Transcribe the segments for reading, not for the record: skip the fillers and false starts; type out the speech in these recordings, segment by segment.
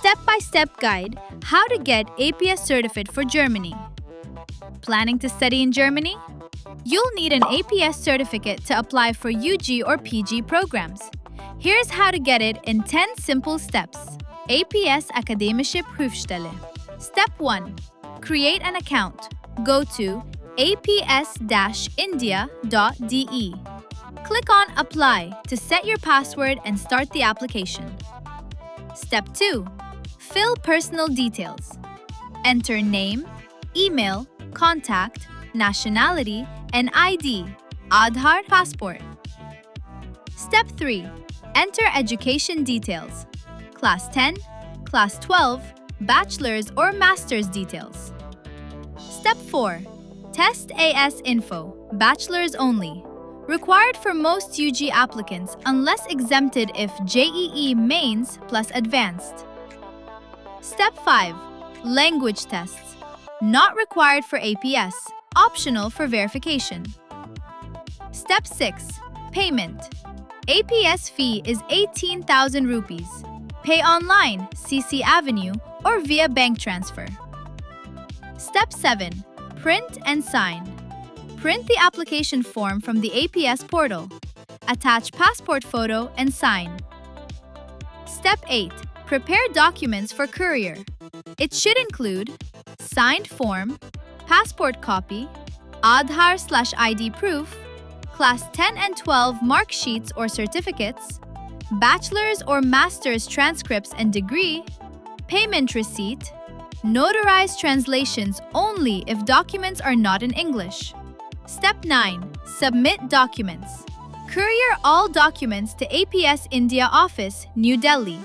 Step-by-step guide how to get APS Certificate for Germany. Planning to study in Germany? You'll need an APS certificate to apply for UG or PG programs. Here's how to get it in 10 simple steps. APS Akademische Prüfstelle. Step 1. Create an account. Go to aps-india.de. Click on Apply to set your password and start the application. Step 2. Fill personal details. Enter name, email, contact, nationality, and ID, Aadhaar, passport. Step 3. Enter education details. Class 10, Class 12, Bachelor's or Master's details. Step 4. Test AS info, Bachelor's only. Required for most UG applicants unless exempted if JEE Mains plus Advanced. Step 5. Language tests. Not required for APS, optional for verification. Step 6. Payment. APS fee is 18,000 rupees. Pay online, CC Avenue, or via bank transfer. Step 7. Print and sign. Print the application form from the APS portal. Attach passport photo and sign. Step 8. Prepare documents for courier. It should include signed form, passport copy, Aadhaar/ID proof, Class 10 and 12 mark sheets or certificates, Bachelor's or Master's transcripts and degree, payment receipt, notarized translations only if documents are not in English. Step 9. Submit documents. Courier all documents to APS India office, New Delhi.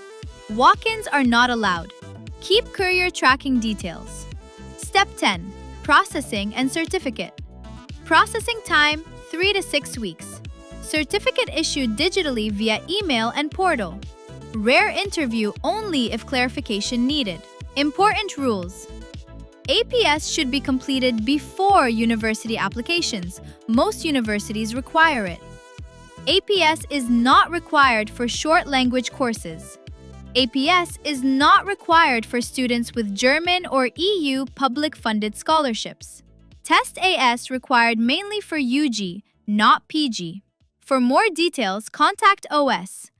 Walk-ins are not allowed. Keep courier tracking details. Step 10. Processing and certificate. Processing time 3 to 6 weeks. Certificate issued digitally via email and portal. Rare interview only if clarification needed. Important rules. APS should be completed before university applications. Most universities require it. APS is not required for short language courses. APS is not required for students with German or EU public-funded scholarships. Test AS required mainly for UG, not PG. For more details, contact OS.